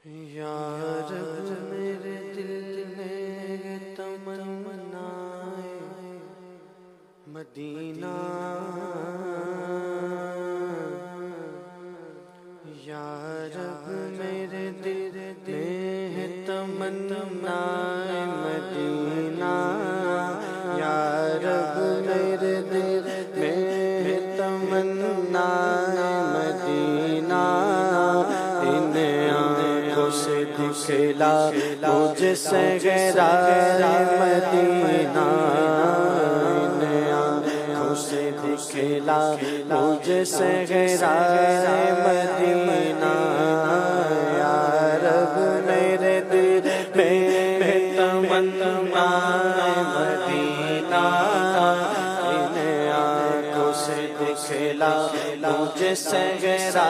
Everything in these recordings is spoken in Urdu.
یا رب میرے دل میں تمنائے مدینہ، یا رب میرے دل میں تمنائے مدینہ، یا رب میرے دل میں تمنائے مدینہ، ان آنکھوں سے دکھلا مجھ سے غیرہ مدینہ، ان آنکھوں سے دکھلا مجھ سے غیرہ مدینہ، یا رب میرے دل میں تمنائے مدینہ، ان آنکھوں سے دکھلا مجھ سے غیرہ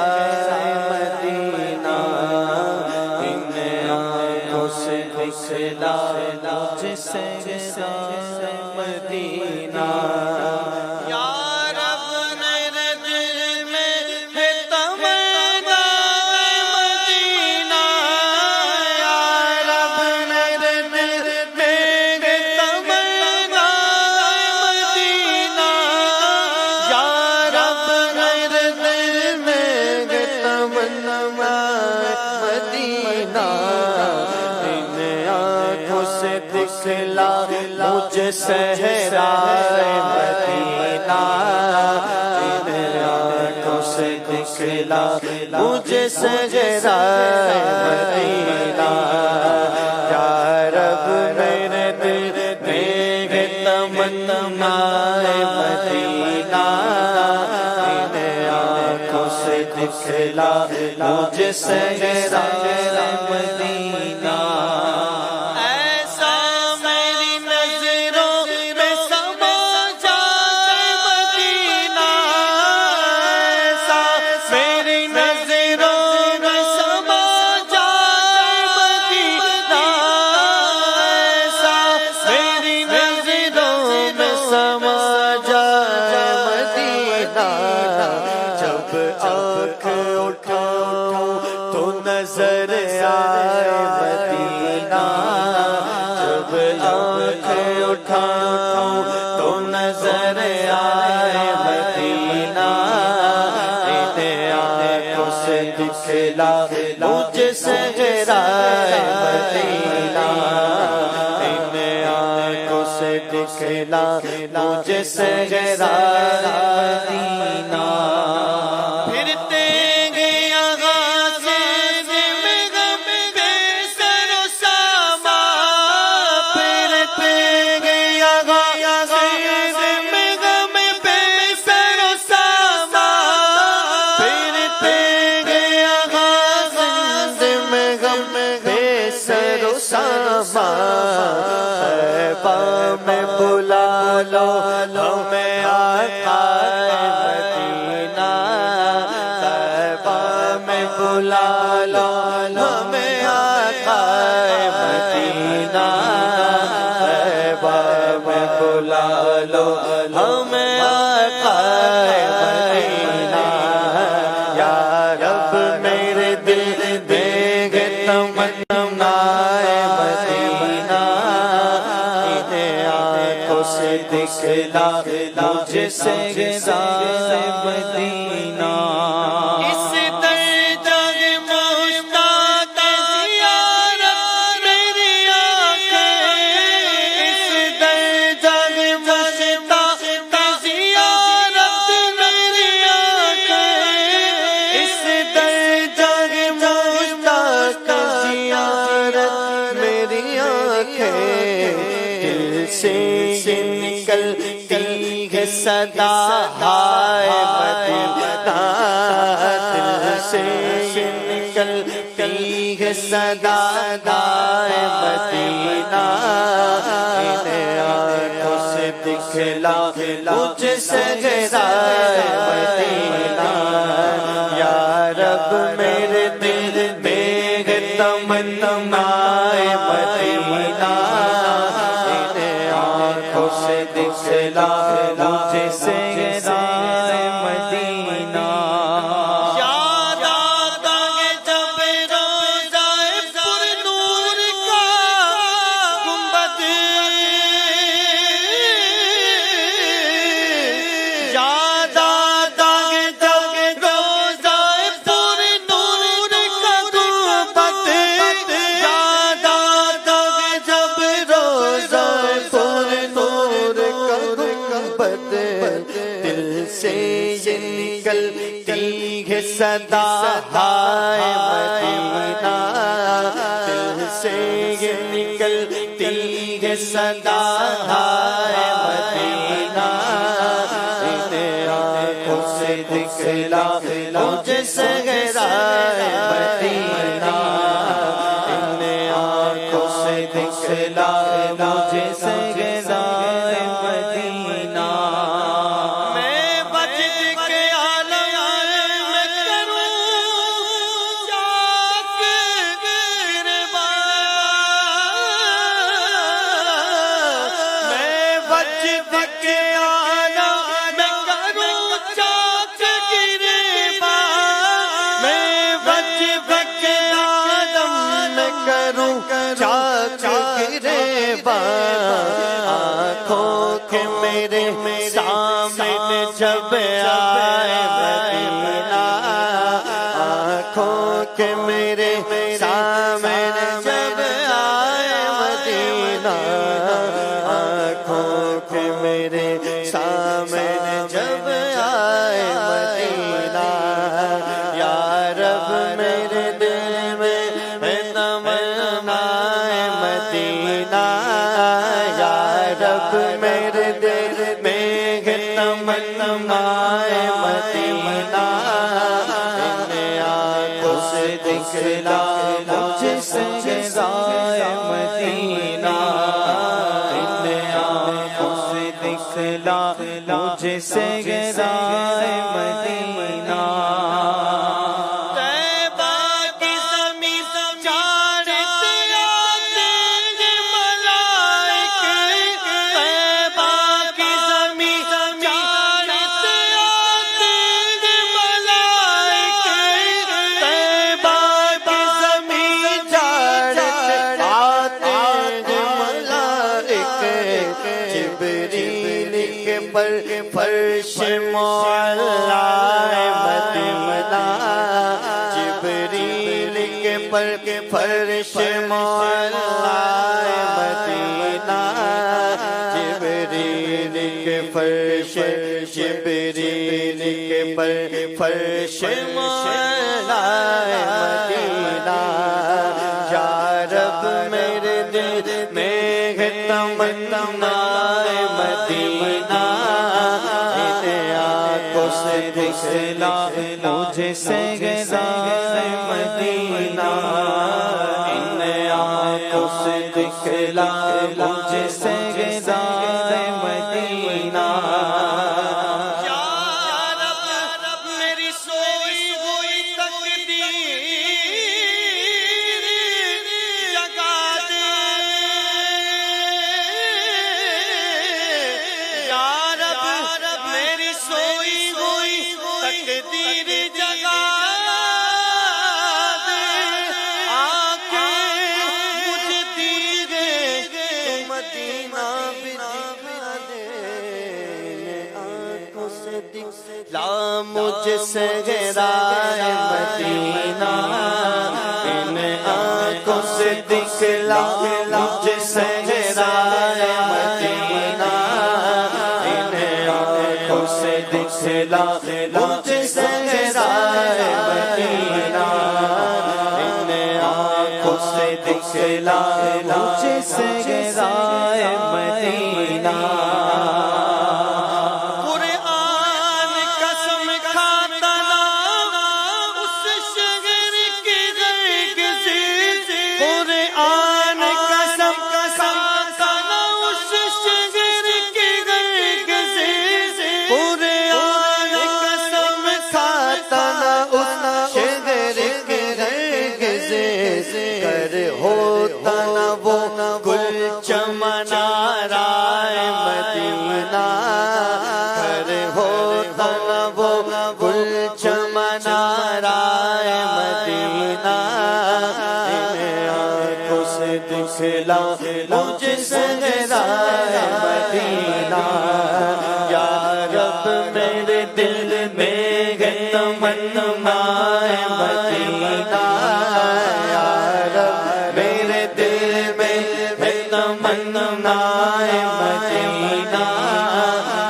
مدینہ، ان آنکھوں سے دکھلا مجھ سے غیرہ مدینہ۔ دکھلا مجھ صحرا مدینہ، ان آنکھوں سے دکھلا مجھ صحرا مدینہ، یا رب میرے دل میں تمنائے مدینہ، ان آنکھوں سے دکھلا مجھ صحرا مدینہ۔ جب آنکھ اٹھاؤں تو نظر آئے مدینہ، جب آنکھ اٹھاؤں تو نظر آئے مدینہ، ان آنکھوں سے دکھلا مجھ سے غیرہ مدینہ، ان آنکھوں سے دکھلا مجھ سے غیرہ مدینہ۔ میں بلا لو ہمیں آقا مدینہ، طیبہ میں بلا لو ہمیں آقا مدینہ، طیبہ میں بلا لو ہمیں آقا مدینہ، یا رب میرے دل میں تمنائے مدینہ، سے دکھلا مجھ سے غیرہ مدینہ۔ اس درجہ مشتاق زیارت میری آنکھیں، اس درجہ مشتاق زیارت میری آنکھیں، اس درجہ مشتاق زیارت میری آنکھیں، دل سے نکلتی ہے صدا ہائے مدینہ، دل سے نکلتی ہے صدا ہائے مدینہ، ان آنکھوں سے دکھلا مجھ سے غیرہ مدینہ، یا رب میرے دل میں تمنائے مدینہ، سے دکھلا مجھ سے غیرہ مدینہ۔ یاد آتا ہے جب روزہ ہے مدینہ، دل سے یہ نکلتی ہے صدا ہے مدینہ، ان آنکھوں سے دکھلا مجھے صحرا ہے مدینہ، ان آنکھوں سے دکھلا مجھے صحرا ہے مدینہ۔ میں وجد کے عالم میں کروں چاک گربان، میں وجد کے عالم میں کروں چاک گربان، میں وجد کے عالم میں کروں چاک گربان، آنکھوں کے میرے سامنے جب آئے مدینہ، آنکھوں کے میرے سامنے جب آئے مدینہ، آنکھوں کے میرے سامنے جب آئے مدینہ، یا رب میرے دل میں ہے تمنا مدینہ، یا رب میرے دل میں ہے تمنا مدینہ، ان آنکھوں سے دکھلا مجھے صحرا مدینہ، ان آنکھوں سے دکھلا مجھے صحرا مدینہ۔ فرش معلا مدینہ، جبریل کے پر فرش معلا مدینہ، جبریل کے فرش، جبریل کے پر فرش معلا مدینہ، یا رب میرے دل میں ہے تمنا مدینہ، سے دکھلا مجھے صحرا مدینہ، ان آنکھوں سے دکھلا مجھے صحرا مدینہ۔ یا رب میری سوئی ہوئی تقدیر جگا دے، یا رب میری سوئی تقدیر جگا دے، آنکھیں مجھے دیے مدینہ بنا دے، آنکھوں سے دکھلا مجھے صحرا مدینہ، ان آنکھوں سے دکھلا مجھے صحرا مدینہ، ان آنکھوں سے دکھلا مجھے صحرا مدینہ، ان آنکھوں سے دکھلا مجھے صحرا مدینہ۔ قرآن قسم کھاتا نا اس شہر کی غرگزی، قرآن قسم کھاتا نا اس شہر کی غرگزی، قرآن قسم کھاتا نا اس شہر کی غرگزی، گر ہوتا نا وہ گل چمنا رائے مدینہ، گر ہوتا نا وہ گل چمنا رائے مدینہ، ان آنکھوں سے دکھلا مجھے صحرا مدینہ، یا رب میرے دل میں ہے تمنا مدینہ، یا رب میرے دل میں ہے تمنا مدینہ،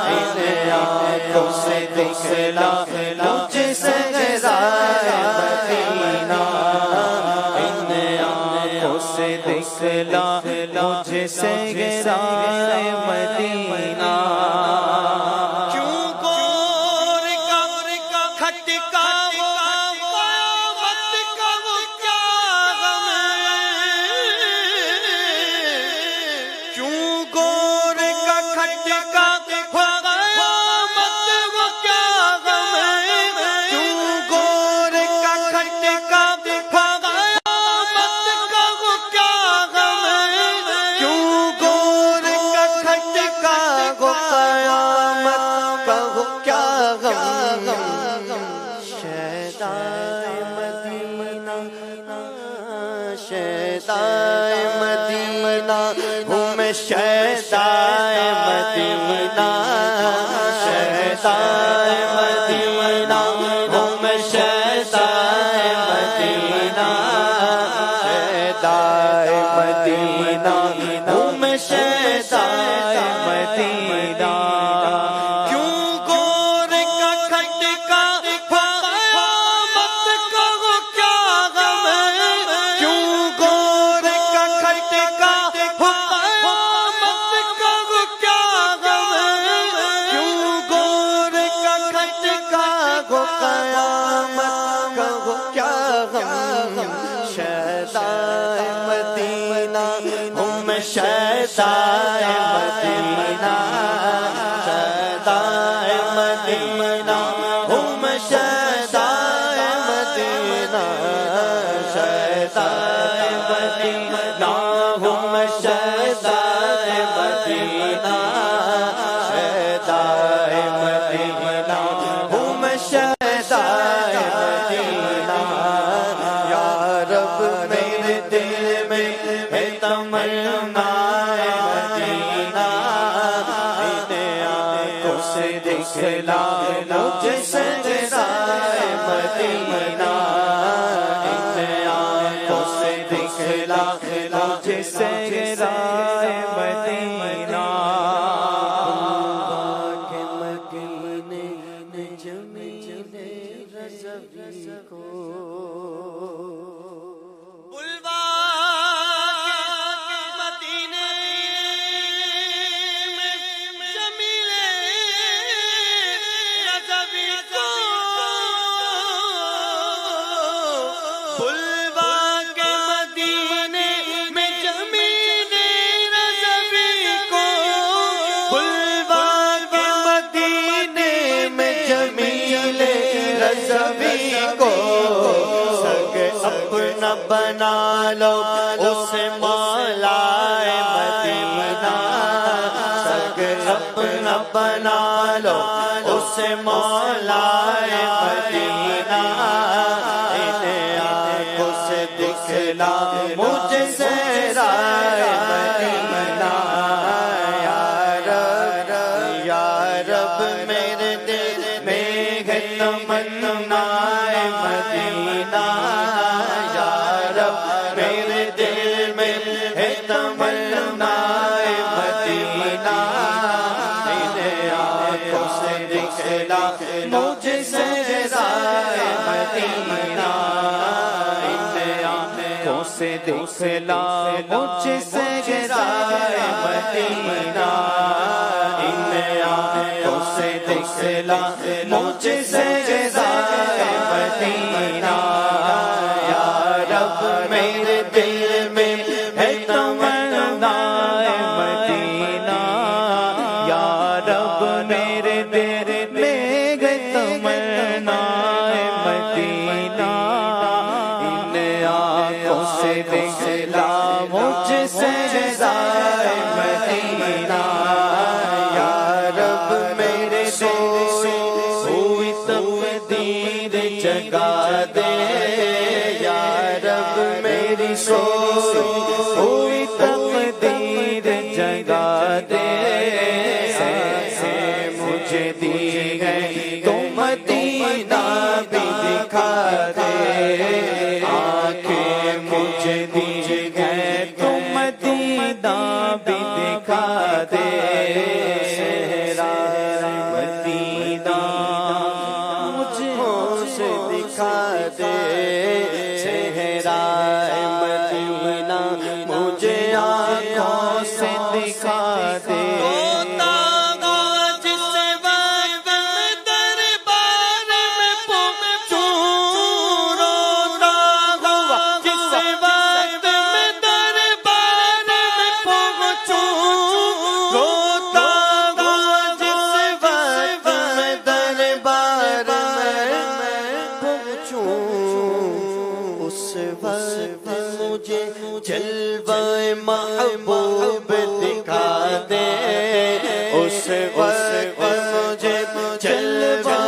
ان آنکھوں سے دکھلا مجھے صحرا آنکھوں سے دکھلا مجھے صحرائے مدینہ کیوں گور کا کھٹکا قیامت کا وہ کیا غم کیوں گور کا کھٹکا شیدائے مدینہ ہوں میں شیدائے مدینہ شیدائے مدینہ ہوں میں شیدائے مدینہ شیدائے مدینہ ہوں میں شیدائے مدینہ کیوں گور کا کھٹکا شیدائے مدینہ ہوں میں شیدائے مدینہ شیدائے مدینہ ہوں میں شیدائے مدینہ شیدائے مدینہ ہوں میں شیدائے مدینہ شیدائے مدینہ ہوں میں شیدائے مدینہ میرے دل میں ہے تمنا مدینہ انہیں آنکھوں سے دکھلا مجھے صحرائے مدینہ انہیں آنکھوں سے دکھلا مجھے صحرائے مدینہ کے مدینے جمیل رضوی کو اپنا بنا لو اسے مولا مدینہ سگ اپنا بنا لو اسے مولا مدینہ انہیں آنکھوں سے دکھلا مجھے صحرائے مدینہ یا رب میرے دل میں ہے تمنا مدینہ میرے دل میں ہے تمنا مدینہ انہیں آنکھوں سے دکھلا مجھے صحرائے مدینہ انہیں آنکھوں سے دکھلا مجھے صحرائے مدینہ انہیں آنکھوں سے دکھلا مجھے صحرائے مدینہ میرے دل میں ہے تمنا مدینہ یا رب میرے دل میں ہے تمنا مدینہ ان آنکھوں سے دکھلا مجھے صحرائے مدینہ یا رب میرے دل ہوئی تقدیر جگا دے میری سوچ ہوئی تقدیر جگا دے سے مجھے دی ہے تو مدینہ بھی دکھا دے آنکھیں مجھے دی ہے تو مدینہ بھی دکھا دے صحرائے مدینہ مجھے سے دکھا دے صحرائے مدینہ جلوہ محبوب دکھا دے، اس وقت مجھے جلوہ